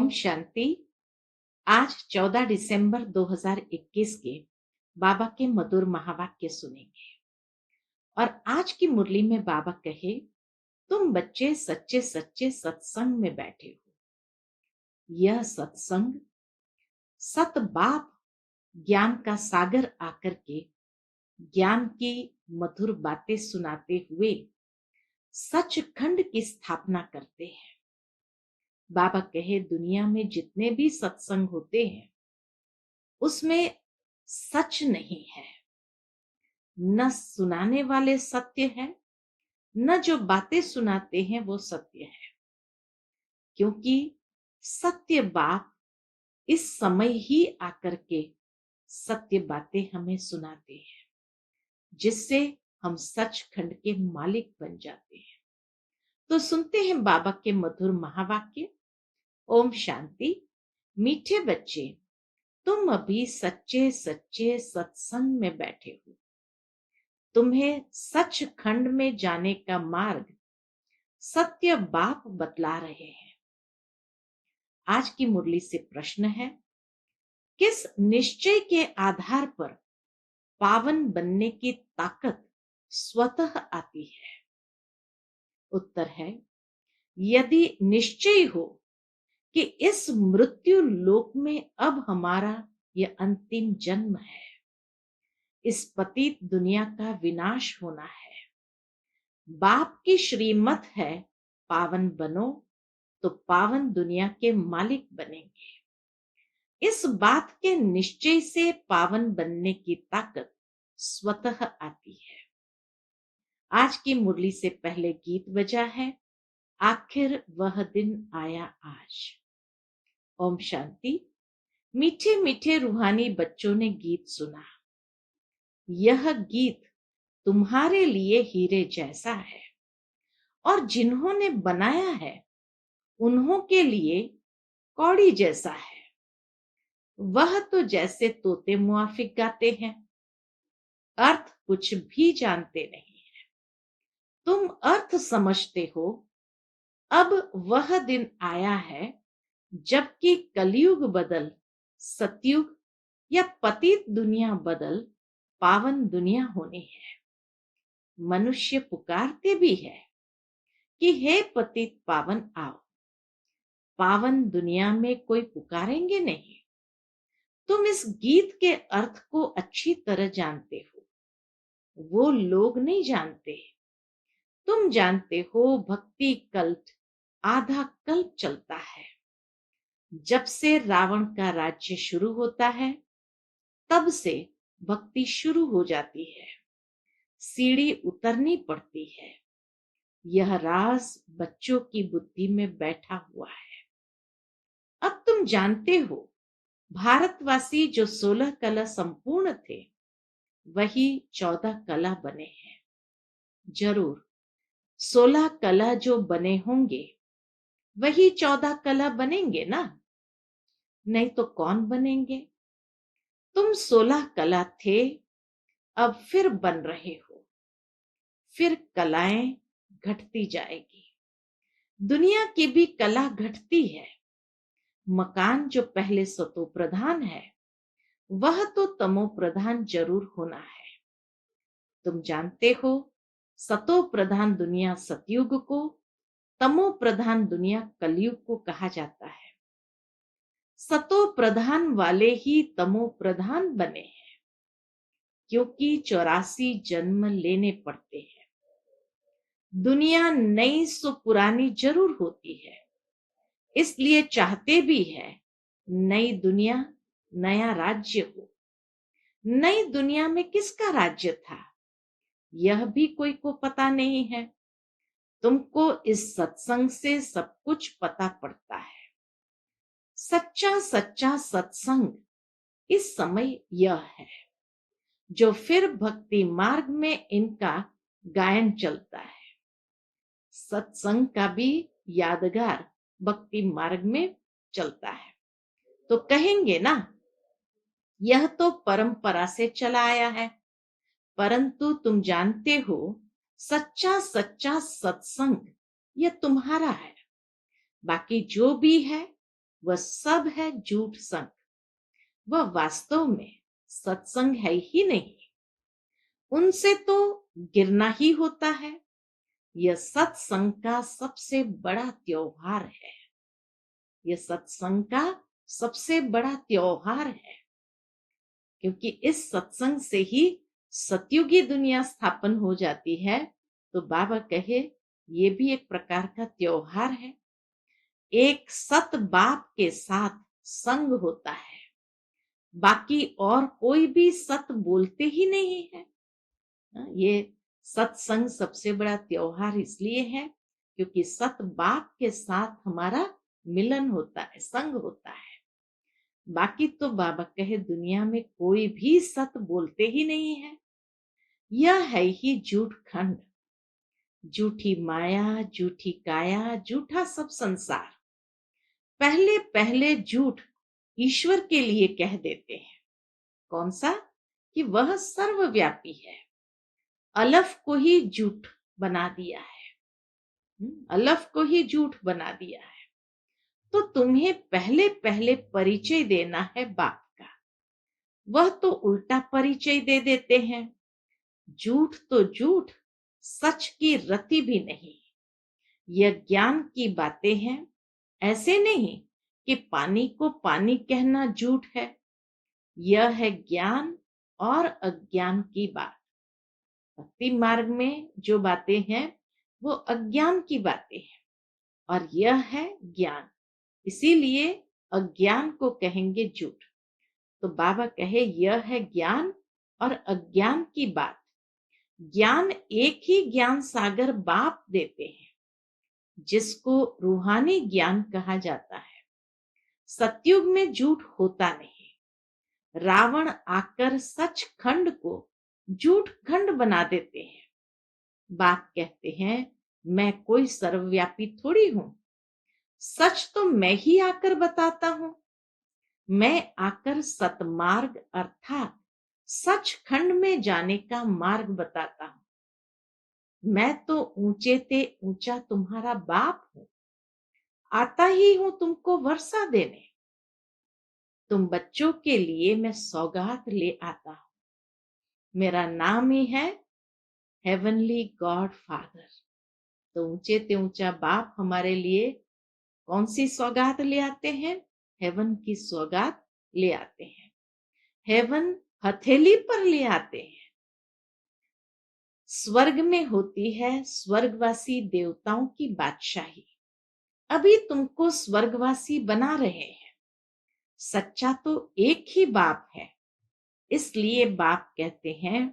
ओम शांति। आज 14 दिसंबर 2021 के बाबा के मधुर महावाक्य सुनेंगे। और आज की मुरली में बाबा कहे, तुम बच्चे सच्चे सच्चे सत्संग में बैठे हो। यह सत्संग सत बाप ज्ञान का सागर आकर के ज्ञान की मधुर बातें सुनाते हुए सचखंड की स्थापना करते हैं। बाबा कहे, दुनिया में जितने भी सत्संग होते हैं उसमें सच नहीं है। न सुनाने वाले सत्य है, न जो बातें सुनाते हैं वो सत्य है। क्योंकि सत्य बाप इस समय ही आकर के सत्य बातें हमें सुनाते हैं, जिससे हम सचखंड के मालिक बन जाते हैं। तो सुनते हैं बाबा के मधुर महावाक्य। ओम शांति। मीठे बच्चे, तुम अभी सच्चे सच्चे सत्संग में बैठे हो। तुम्हें सचखंड में जाने का मार्ग सत्य बाप बतला रहे हैं। आज की मुरली से प्रश्न है, किस निश्चय के आधार पर पावन बनने की ताकत स्वतः आती है? उत्तर है, यदि निश्चय हो कि इस मृत्यु लोक में अब हमारा यह अंतिम जन्म है, इस पतित दुनिया का विनाश होना है, बाप की श्रीमत है पावन बनो तो पावन दुनिया के मालिक बनेंगे। इस बात के निश्चय से पावन बनने की ताकत स्वतः आती है। आज की मुरली से पहले गीत बजा है, आखिर वह दिन आया आज। ओम शांति। मीठे मीठे रूहानी बच्चों ने गीत सुना। यह गीत तुम्हारे लिए हीरे जैसा है और जिन्होंने बनाया है उन्हों के लिए कौड़ी जैसा है। वह तो जैसे तोते मुआफिक गाते हैं, अर्थ कुछ भी जानते नहीं है। तुम अर्थ समझते हो। अब वह दिन आया है जबकि कलयुग बदल सतयुग या पतित दुनिया बदल पावन दुनिया होनी है। मनुष्य पुकारते भी है कि हे पतित पावन आओ। पावन दुनिया में कोई पुकारेंगे नहीं। तुम इस गीत के अर्थ को अच्छी तरह जानते हो, वो लोग नहीं जानते। तुम जानते हो भक्ति कल्प आधा कल्प चलता है। जब से रावण का राज्य शुरू होता है तब से भक्ति शुरू हो जाती है, सीढ़ी उतरनी पड़ती है। यह राज बच्चों की बुद्धि में बैठा हुआ है। अब तुम जानते हो, भारतवासी जो 16 कला संपूर्ण थे वही 14 कला बने हैं। जरूर 16 कला जो बने होंगे वही 14 कला बनेंगे ना, नहीं तो कौन बनेंगे? तुम 16 कला थे, अब फिर बन रहे हो। फिर कलाएं घटती जाएगी। दुनिया की भी कला घटती है। मकान जो पहले सतो प्रधान है वह तो तमो प्रधान जरूर होना है। तुम जानते हो, सतो प्रधान दुनिया सतयुग को, तमो प्रधान दुनिया कलयुग को कहा जाता है। सतो प्रधान वाले ही तमो प्रधान बने हैं, क्योंकि 84 जन्म लेने पड़ते हैं। दुनिया नई सो पुरानी जरूर होती है, इसलिए चाहते भी है नई दुनिया नया राज्य हो। नई दुनिया में किसका राज्य था यह भी कोई को पता नहीं है। तुमको इस सत्संग से सब कुछ पता पड़ता है। सच्चा सच्चा सत्संग इस समय यह है जो फिर भक्ति मार्ग में इनका गायन चलता है। सत्संग का भी यादगार भक्ति मार्ग में चलता है। तो कहेंगे ना, यह तो परंपरा से चला आया है, परंतु तुम जानते हो सच्चा सच्चा सत्संग यह तुम्हारा है। बाकी जो भी है वह सब है झूठ संग, वह वास्तव में सत्संग है ही नहीं, उनसे तो गिरना ही होता है। यह सत्संग का सबसे बड़ा त्योहार है, यह सत्संग का सबसे बड़ा त्योहार है, क्योंकि इस सत्संग से ही सतयुगी दुनिया स्थापन हो जाती है। तो बाबा कहे ये भी एक प्रकार का त्योहार है। एक सत बाप के साथ संग होता है, बाकी और कोई भी सत बोलते ही नहीं है। ये सत्संग सबसे बड़ा त्योहार इसलिए है क्योंकि सत बाप के साथ हमारा मिलन होता है, संग होता है। बाकी तो बाबा कहे दुनिया में कोई भी सत बोलते ही नहीं है। यह है ही झूठ खंड, झूठी माया, झूठी काया, झूठा सब संसार। पहले पहले झूठ ईश्वर के लिए कह देते हैं। कौन सा? कि वह सर्वव्यापी है। अलफ को ही झूठ बना दिया है, अलफ को ही झूठ बना दिया है। तो तुम्हें पहले पहले परिचय देना है बाप का, वह तो उल्टा परिचय दे देते हैं। झूठ तो झूठ, सच की रति भी नहीं। यह ज्ञान की बातें हैं, ऐसे नहीं कि पानी को पानी कहना झूठ है। यह है ज्ञान और अज्ञान की बात। भक्ति मार्ग में जो बातें हैं वो अज्ञान की बातें हैं और यह है ज्ञान, इसीलिए अज्ञान को कहेंगे झूठ। तो बाबा कहे यह है ज्ञान और अज्ञान की बात। ज्ञान एक ही ज्ञान सागर बाप देते हैं, जिसको रूहानी ज्ञान कहा जाता है। सतयुग में झूठ होता नहीं। रावण आकर सच खंड को झूठ खंड बना देते हैं। बाप कहते हैं मैं कोई सर्वव्यापी थोड़ी हूं, सच तो मैं ही आकर बताता हूं। मैं आकर सतमार्ग अर्थात सच खंड में जाने का मार्ग बताता हूं। मैं तो ऊंचे ते ऊंचा तुम्हारा बाप हूं, आता ही हूं तुमको वर्षा देने। तुम बच्चों के लिए मैं सौगात ले आता हूं। मेरा नाम ही है हेवनली गॉड फादर। तो ऊंचे ते ऊंचा बाप हमारे लिए कौन सी सौगात ले आते हैं? हेवन की सौगात ले आते हैं। हेवन हथेली पर ले आते हैं। स्वर्ग में होती है स्वर्गवासी देवताओं की बादशाही। अभी तुमको स्वर्गवासी बना रहे हैं। सच्चा तो एक ही बाप है, इसलिए बाप कहते हैं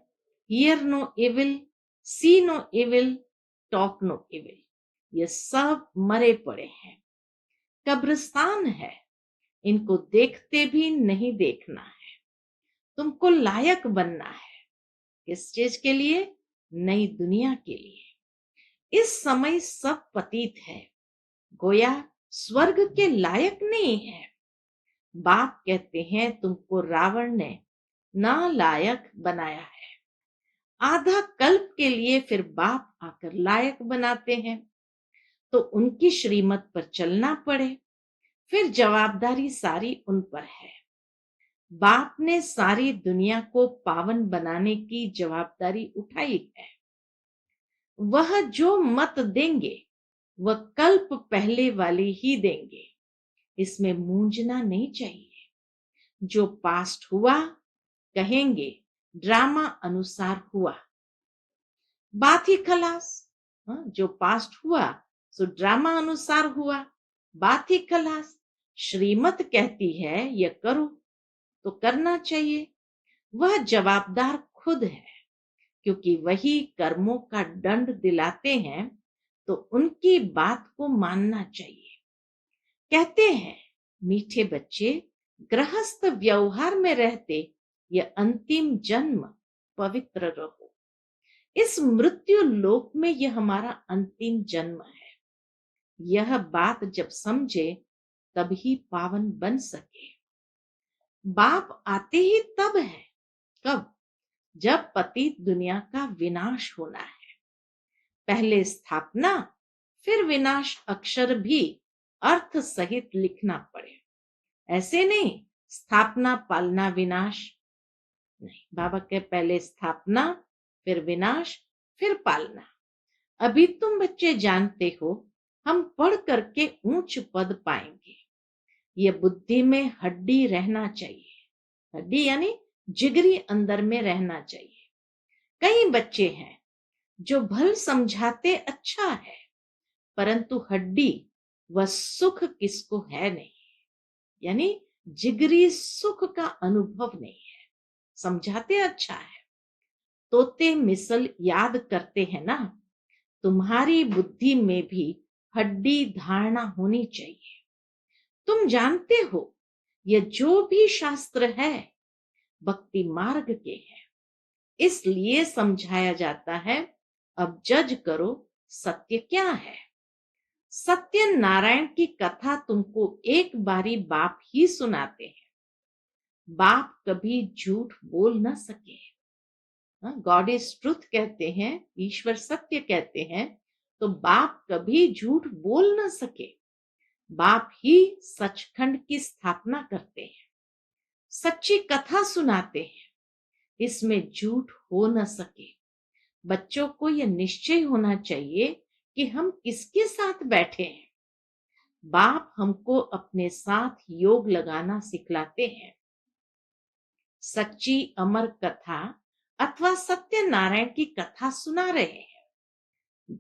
hear no evil, see no evil, talk no evil. ये सब मरे पड़े हैं, कब्रिस्तान है, इनको देखते भी नहीं देखना है। तुमको लायक बनना है। किस चीज के लिए? नई दुनिया के लिए। इस समय सब पतित है, गोया स्वर्ग के लायक नहीं है। बाप कहते हैं तुमको रावण ने नालायक बनाया है। आधा कल्प के लिए फिर बाप आकर लायक बनाते हैं, तो उनकी श्रीमत पर चलना पड़े, फिर जवाबदारी सारी उन पर है। बाप ने सारी दुनिया को पावन बनाने की जवाबदारी उठाई है। वह जो मत देंगे वह कल्प पहले वाली ही देंगे, इसमें मूंझना नहीं चाहिए। जो पास्ट हुआ कहेंगे ड्रामा अनुसार हुआ, बात ही खलास। जो पास्ट हुआ सो ड्रामा अनुसार हुआ, बात ही खलास। श्रीमत कहती है ये करो तो करना चाहिए। वह जवाबदार खुद है, क्योंकि वही कर्मों का दंड दिलाते हैं, तो उनकी बात को मानना चाहिए। कहते हैं मीठे बच्चे गृहस्थ व्यवहार में रहते ये अंतिम जन्म पवित्र रहो। इस मृत्यु लोक में यह हमारा अंतिम जन्म है। यह बात जब समझे तभी पावन बन सके। बाप आते ही तब है। कब? जब पतित दुनिया का विनाश होना है। पहले स्थापना फिर विनाश अक्षर भी अर्थ सहित लिखना पड़े। ऐसे नहीं, स्थापना पालना विनाश नहीं। बाबा के पहले स्थापना, फिर विनाश, फिर पालना। अभी तुम बच्चे जानते हो, हम पढ़ करके ऊंच पद पाएंगे। ये बुद्धि में हड्डी रहना चाहिए। हड्डी यानी जिगरी अंदर में रहना चाहिए। कई बच्चे हैं जो भल समझाते अच्छा है, परंतु हड्डी व सुख किसको है नहीं, यानी जिगरी सुख का अनुभव नहीं है। समझाते अच्छा है, तोते मिसल याद करते हैं ना। तुम्हारी बुद्धि में भी हड्डी धारणा होनी चाहिए। तुम जानते हो, ये जो भी शास्त्र है भक्ति मार्ग के हैं, इसलिए समझाया जाता है। अब जज करो, सत्य क्या है। सत्य नारायण की कथा तुमको एक बारी बाप ही सुनाते हैं। बाप कभी झूठ बोल न सके। गॉड इज ट्रुथ कहते हैं, ईश्वर सत्य कहते हैं, तो बाप कभी झूठ बोल न सके। बाप ही सचखंड की स्थापना करते हैं, सच्ची कथा सुनाते हैं, इसमें झूठ हो न सके। बच्चों को यह निश्चय होना चाहिए कि हम किसके साथ बैठे हैं। बाप हमको अपने साथ योग लगाना सिखलाते हैं। सच्ची अमर कथा अथवा सत्यनारायण की कथा सुना रहे हैं,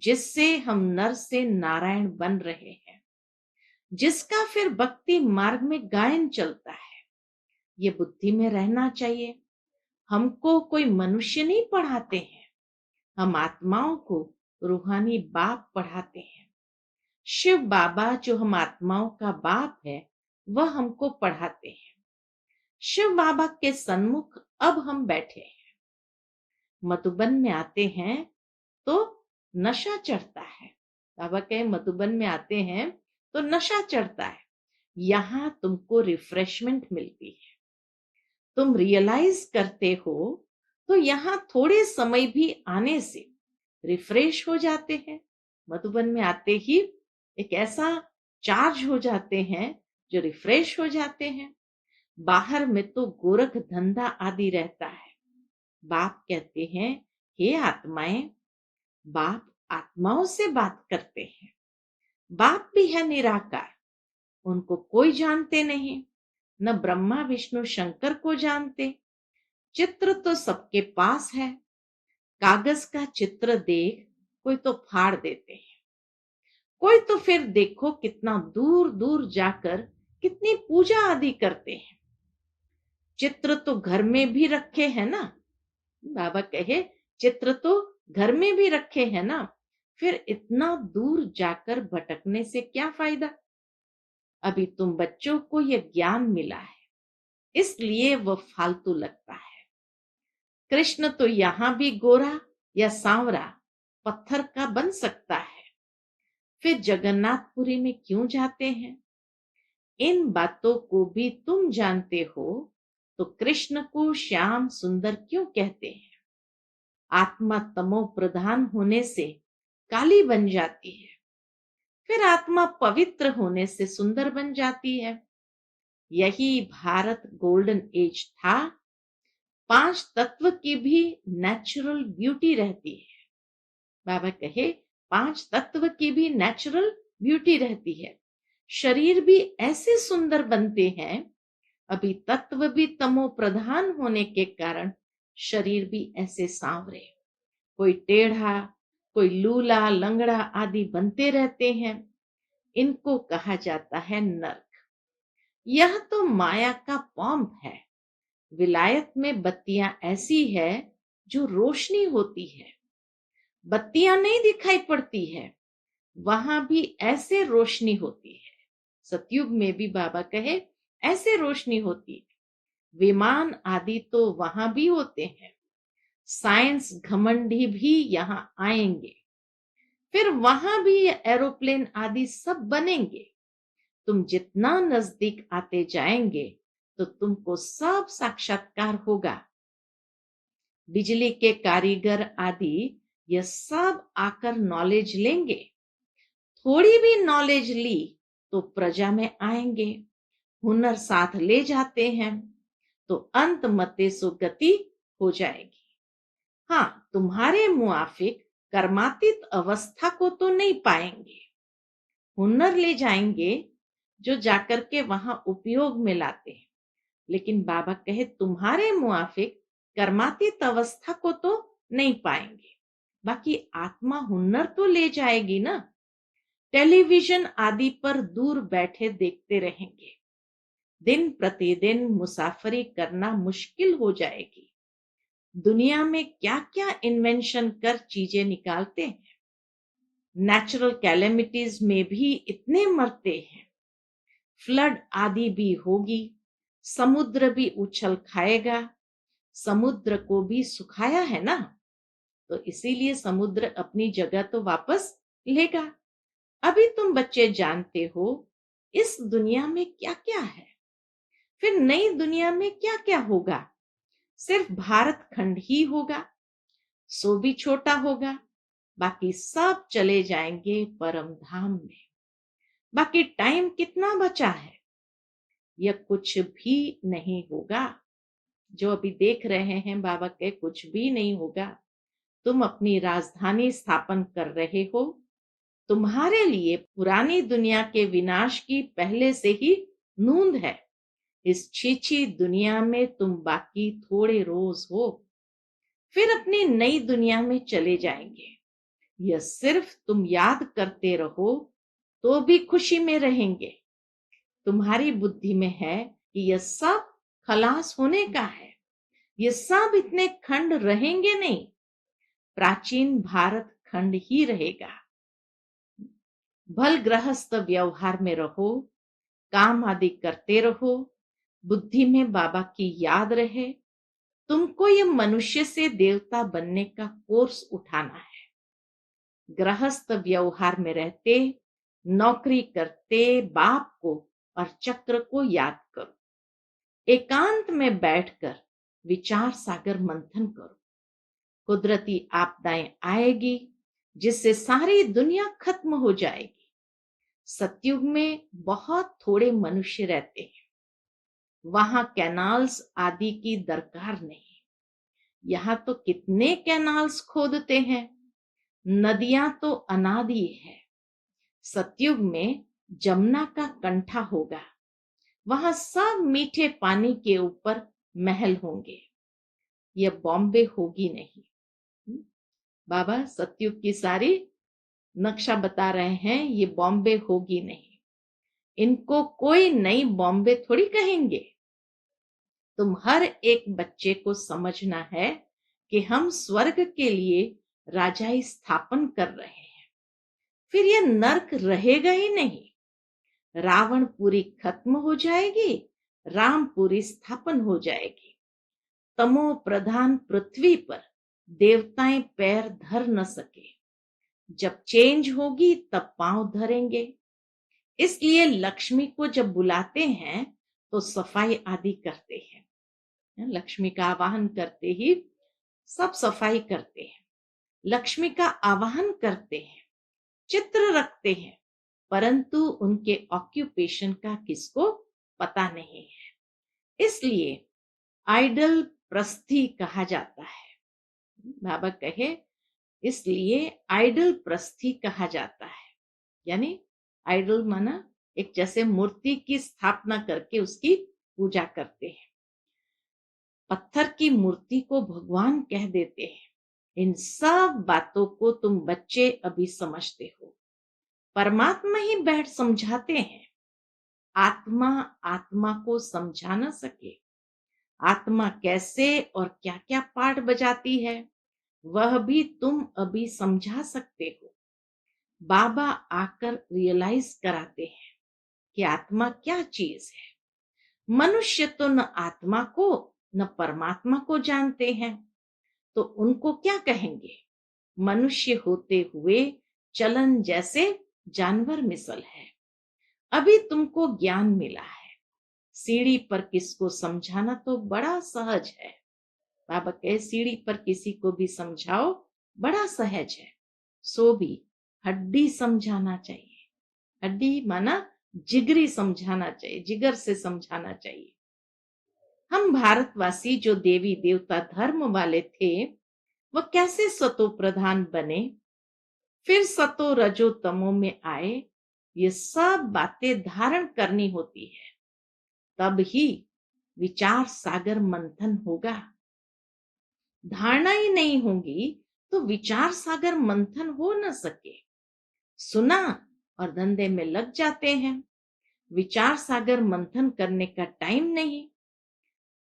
जिससे हम नर से नारायण बन रहे हैं, जिसका फिर भक्ति मार्ग में गायन चलता है। ये बुद्धि में रहना चाहिए। हमको कोई मनुष्य नहीं पढ़ाते हैं, हम आत्माओं को रूहानी बाप पढ़ाते हैं। शिव बाबा जो हम आत्माओं का बाप है, वह हमको पढ़ाते हैं। शिव बाबा के सन्मुख अब हम बैठे हैं। मधुबन में आते हैं तो नशा चढ़ता है। बाबा कहे मधुबन में आते हैं तो नशा चढ़ता है। यहां तुमको रिफ्रेशमेंट मिलती है, तुम रियलाइज करते हो, तो यहां थोड़े समय भी आने से रिफ्रेश हो जाते हैं। मधुबन में आते ही एक ऐसा चार्ज हो जाते हैं जो रिफ्रेश हो जाते हैं। बाहर में तो गोरख धंधा आदि रहता है। बाप कहते हैं, हे आत्माएं, बाप आत्माओं से बात करते हैं। बाप भी है निराकार, उनको कोई जानते नहीं, न ब्रह्मा विष्णु शंकर को जानते। चित्र तो सबके पास है। कागज का चित्र देख कोई तो फाड़ देते हैं, कोई तो फिर देखो कितना दूर दूर जाकर कितनी पूजा आदि करते हैं। चित्र तो घर में भी रखे हैं ना। बाबा कहे चित्र तो घर में भी रखे हैं ना, फिर इतना दूर जाकर भटकने से क्या फायदा। अभी तुम बच्चों को यह ज्ञान मिला है, इसलिए वह फालतू लगता है। कृष्ण तो यहां भी गोरा या सांवरा पत्थर का बन सकता है, फिर जगन्नाथपुरी में क्यों जाते हैं। इन बातों को भी तुम जानते हो, तो कृष्ण को श्याम सुंदर क्यों कहते हैं। आत्मा तमो प्रधान होने से काली बन जाती है, फिर आत्मा पवित्र होने से सुंदर बन जाती है। यही भारत गोल्डन एज था। 5 तत्व की भी नेचुरल ब्यूटी रहती है। बाबा कहे 5 तत्व की भी नेचुरल ब्यूटी रहती है। शरीर भी ऐसे सुंदर बनते हैं। अभी तत्व भी तमो प्रधान होने के कारण शरीर भी ऐसे सांवरे, कोई टेढ़ा, कोई लूला लंगड़ा आदि बनते रहते हैं। इनको कहा जाता है नर्क। यह तो माया का पॉम्प है। विलायत में बत्तियां ऐसी है जो रोशनी होती है। बत्तियां नहीं दिखाई पड़ती है, वहां भी ऐसे रोशनी होती है। सतयुग में भी बाबा कहे ऐसे रोशनी होती है। विमान आदि तो वहां भी होते हैं। साइंस घमंडी भी यहां आएंगे, फिर वहां भी एरोप्लेन आदि सब बनेंगे। तुम जितना नजदीक आते जाएंगे तो तुमको सब साक्षात्कार होगा। बिजली के कारीगर आदि ये सब आकर नॉलेज लेंगे। थोड़ी भी नॉलेज ली तो प्रजा में आएंगे। हुनर साथ ले जाते हैं तो अंत मते सुगति हो जाएगी। हाँ, तुम्हारे मुआफिक कर्मातीत अवस्था को तो नहीं पाएंगे, हुनर ले जाएंगे जो जाकर के वहां उपयोग में लाते हैं। लेकिन बाबा कहे तुम्हारे मुआफिक कर्मातीत अवस्था को तो नहीं पाएंगे, बाकी आत्मा हुनर तो ले जाएगी ना। टेलीविजन आदि पर दूर बैठे देखते रहेंगे, दिन प्रतिदिन मुसाफरी करना मुश्किल हो जाएगी। दुनिया में क्या क्या इन्वेंशन कर चीजें निकालते हैं, नेचुरल कैलेमिटीज में भी इतने मरते हैं, फ्लड आदि भी होगी, समुद्र भी उछल खाएगा। समुद्र को भी सुखाया है ना, तो इसीलिए समुद्र अपनी जगह तो वापस लेगा। अभी तुम बच्चे जानते हो इस दुनिया में क्या क्या है, फिर नई दुनिया में क्या क्या होगा। सिर्फ भारत खंड ही होगा, सो भी छोटा होगा, बाकी सब चले जाएंगे परम धाम में। बाकी टाइम कितना बचा है, यह कुछ भी नहीं होगा। जो अभी देख रहे हैं बाबा के कुछ भी नहीं होगा। तुम अपनी राजधानी स्थापन कर रहे हो, तुम्हारे लिए पुरानी दुनिया के विनाश की पहले से ही नूंद है। इस छीछी दुनिया में तुम बाकी थोड़े रोज हो, फिर अपनी नई दुनिया में चले जाएंगे। यह सिर्फ तुम याद करते रहो तो भी खुशी में रहेंगे। तुम्हारी बुद्धि में है कि यह सब खलास होने का है, ये सब इतने खंड रहेंगे नहीं, प्राचीन भारत खंड ही रहेगा। भल गृहस्थ व्यवहार में रहो, काम आदि करते रहो, बुद्धि में बाबा की याद रहे। तुमको ये मनुष्य से देवता बनने का कोर्स उठाना है। गृहस्थ व्यवहार में रहते, नौकरी करते बाप को और चक्र को याद करो। एकांत में बैठकर विचार सागर मंथन करो। कुदरती आपदाएं आएगी जिससे सारी दुनिया खत्म हो जाएगी। सतयुग में बहुत थोड़े मनुष्य रहते हैं, वहां कैनाल्स आदि की दरकार नहीं। यहाँ तो कितने कैनाल्स खोदते हैं, नदियां तो अनादि है। सतयुग में जमुना का कंठा होगा, वहां सब मीठे पानी के ऊपर महल होंगे। यह बॉम्बे होगी नहीं। बाबा सतयुग की सारी नक्शा बता रहे हैं, ये बॉम्बे होगी नहीं। इनको कोई नई बॉम्बे थोड़ी कहेंगे। तुम हर एक बच्चे को समझना है कि हम स्वर्ग के लिए राजाई स्थापन कर रहे हैं, फिर ये नर्क रहेगा ही नहीं। रावणपुरी खत्म हो जाएगी, रामपुरी स्थापन हो जाएगी। तमो प्रधान पृथ्वी पर देवताएं पैर धर न सके। जब चेंज होगी तब पांव धरेंगे। इसलिए लक्ष्मी को जब बुलाते हैं तो सफाई आदि करते हैं। लक्ष्मी का आवाहन करते ही सब सफाई करते हैं, लक्ष्मी का आवाहन करते हैं, चित्र रखते हैं, परंतु उनके ऑक्यूपेशन का किसको पता नहीं है। इसलिए आइडल प्रस्थि कहा जाता है। बाबा कहे इसलिए आइडल प्रस्थि कहा जाता है। यानी आइडल माना एक जैसे मूर्ति की स्थापना करके उसकी पूजा करते हैं। पत्थर की मूर्ति को भगवान कह देते हैं। इन सब बातों को तुम बच्चे अभी समझते हो, परमात्मा ही बैठ समझाते हैं। आत्मा आत्मा को समझा न सके। आत्मा कैसे और क्या क्या पार्ट बजाती है वह भी तुम अभी समझा सकते हो। बाबा आकर रियलाइज कराते हैं कि आत्मा क्या चीज है। मनुष्य तो न आत्मा को न परमात्मा को जानते हैं, तो उनको क्या कहेंगे। मनुष्य होते हुए चलन जैसे जानवर मिसल है। अभी तुमको ज्ञान मिला है, सीढ़ी पर किसको समझाना तो बड़ा सहज है। बाबा कहे सीढ़ी पर किसी को भी समझाओ बड़ा सहज है, सो भी हड्डी समझाना चाहिए। हड्डी माना जिगरी समझाना चाहिए, जिगर से समझाना चाहिए। हम भारतवासी जो देवी देवता धर्म वाले थे, वह कैसे सतो प्रधान बने, फिर सतो रजो तमो में आए। ये सब बातें धारण करनी होती है, तब ही विचार सागर मंथन होगा। धारणा ही नहीं होगी तो विचार सागर मंथन हो न सके। सुना और धंधे में लग जाते हैं। विचार सागर मंथन करने का टाइम नहीं।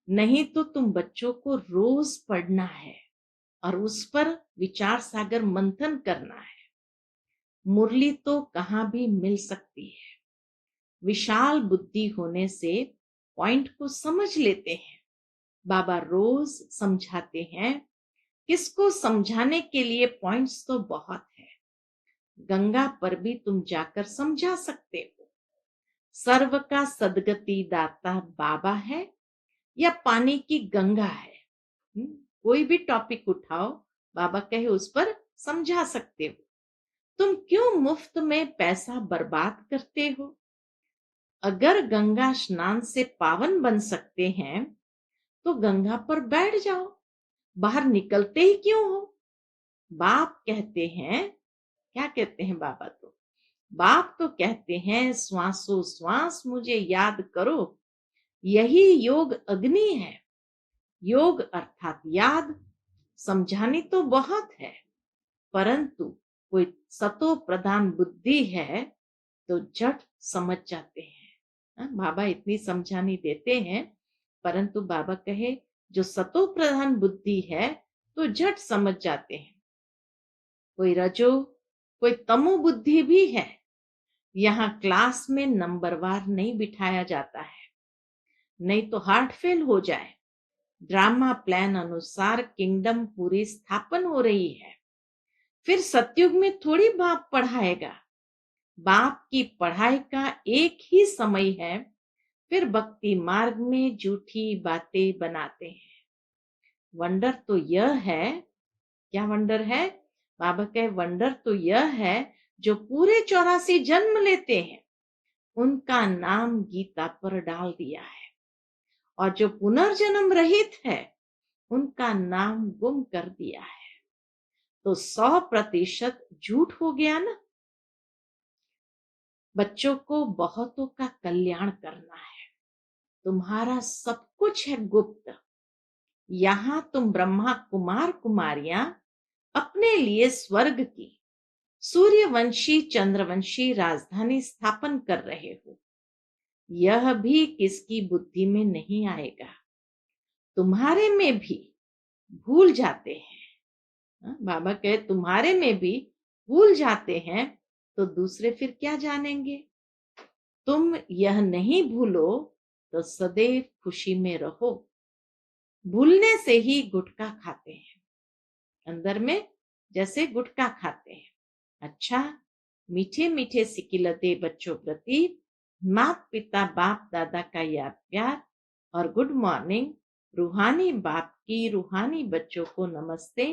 नहीं तो तुम बच्चों को रोज पढ़ना है और उस पर विचार सागर मंथन करना है। मुरली तो कहां भी मिल सकती है। विशाल बुद्धि होने से पॉइंट को समझ लेते हैं। बाबा रोज समझाते हैं। किसको समझाने के लिए पॉइंट्स तो बहुत है। गंगा पर भी तुम जाकर समझा सकते हो। सर्व का सदगति दाता बाबा है या पानी की गंगा है। कोई भी टॉपिक उठाओ, बाबा कहे उस पर समझा सकते हो। तुम क्यों मुफ्त में पैसा बर्बाद करते हो। अगर गंगा स्नान से पावन बन सकते हैं तो गंगा पर बैठ जाओ, बाहर निकलते ही क्यों हो। बाप कहते हैं, क्या कहते हैं बाबा, तो बाप तो कहते हैं श्वासों श्वास मुझे याद करो, यही योग अग्नि है। योग अर्थात याद। समझानी तो बहुत है, परंतु कोई सतो प्रधान बुद्धि है तो झट समझ जाते हैं। बाबा इतनी समझानी देते हैं, परंतु बाबा कहे जो सतो प्रधान बुद्धि है तो झट समझ जाते हैं। कोई रजो कोई तमो बुद्धि भी है। यहाँ क्लास में नंबरवार नहीं बिठाया जाता है, नहीं तो हार्ट फेल हो जाए। ड्रामा प्लान अनुसार किंगडम पूरी स्थापन हो रही है। फिर सतयुग में थोड़ी बाप पढ़ाएगा। बाप की पढ़ाई का एक ही समय है। फिर भक्ति मार्ग में झूठी बातें बनाते हैं। वंडर तो यह है, क्या वंडर है, बाबा कहे वंडर तो यह है जो पूरे 84 जन्म लेते हैं उनका नाम गीता पर डाल दिया है, और जो पुनर्जन्म रहित है उनका नाम गुम कर दिया है। तो 100% झूठ हो गया ना। बच्चों को बहुतों का कल्याण करना है। तुम्हारा सब कुछ है गुप्त। यहां तुम ब्रह्मा कुमार कुमारियां अपने लिए स्वर्ग की सूर्यवंशी चंद्रवंशी राजधानी स्थापन कर रहे हो। यह भी किसकी बुद्धि में नहीं आएगा। तुम्हारे में भी भूल जाते हैं। बाबा कहे तुम्हारे में भी भूल जाते हैं तो दूसरे फिर क्या जानेंगे। तुम यह नहीं भूलो तो सदैव खुशी में रहो। भूलने से ही गुटखा खाते हैं, अंदर में जैसे गुटखा खाते हैं। अच्छा, मीठे मीठे सिकिलते बच्चों प्रति माता पिता बाप दादा का याद प्यार और गुड मॉर्निंग। रूहानी बाप की रूहानी बच्चों को नमस्ते।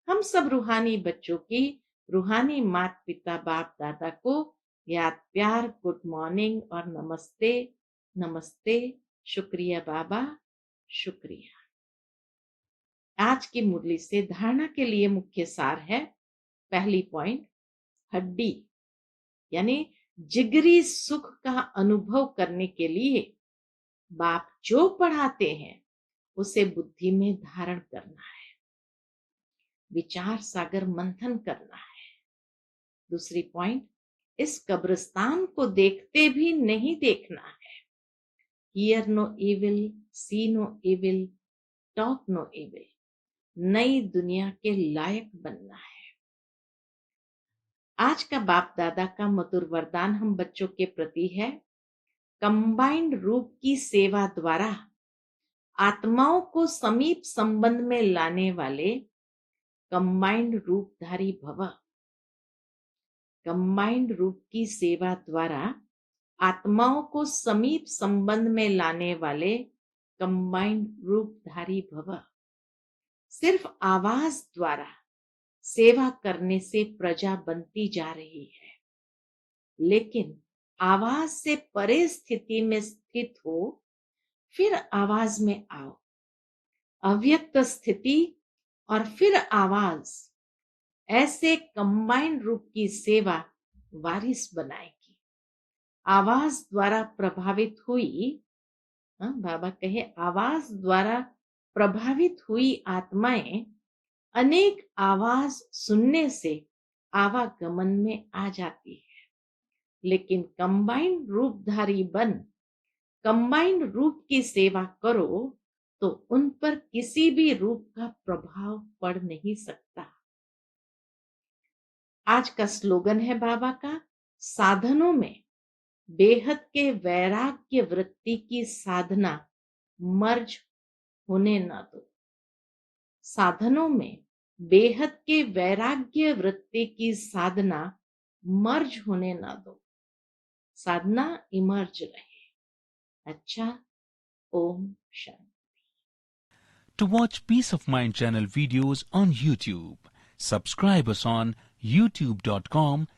हम सब रूहानी बच्चों की रूहानी माता पिता बाप दादा को याद प्यार, गुड मॉर्निंग और नमस्ते। नमस्ते। शुक्रिया बाबा, शुक्रिया। आज की मुरली से धारणा के लिए मुख्य सार है। पहली पॉइंट, हड्डी यानी जिगरी सुख का अनुभव करने के लिए बाप जो पढ़ाते हैं उसे बुद्धि में धारण करना है। विचार सागर मंथन करना है। दूसरी पॉइंट, इस कब्रिस्तान को देखते भी नहीं देखना है। Hear no evil, see no evil, talk no evil. नई दुनिया के लायक बनना है। आज का बाप दादा का मधुर वरदान हम बच्चों के प्रति है। कंबाइंड रूप की सेवा द्वारा आत्माओं को समीप संबंध में लाने वाले कंबाइंड रूपधारी भव। कंबाइंड रूप की सेवा द्वारा आत्माओं को समीप संबंध में लाने वाले कंबाइंड रूपधारी भव। सिर्फ आवाज द्वारा सेवा करने से प्रजा बनती जा रही है, लेकिन आवाज से परे स्थिति में स्थित हो, फिर आवाज में आओ। अव्यक्त स्थिति और फिर आवाज, ऐसे कंबाइंड रूप की सेवा वारिस बनाएगी। आवाज द्वारा प्रभावित हुई, बाबा कहे, आवाज द्वारा प्रभावित हुई आत्माएं अनेक आवाज सुनने से आवागमन में आ जाती है, लेकिन कंबाइंड रूपधारी बन कंबाइंड रूप की सेवा करो तो उन पर किसी भी रूप का प्रभाव पड़ नहीं सकता। आज का स्लोगन है बाबा का, साधनों में बेहद के वैराग्य वृत्ति की साधना मर्ज होने न दो। साधनों में बेहद के वैराग्य वृत्ति की साधना मर्ज होने न दो। साधना इमर्ज रहे। अच्छा, Om Shanti. To watch Peace of Mind channel videos on YouTube, subscribe us on youtube.com/.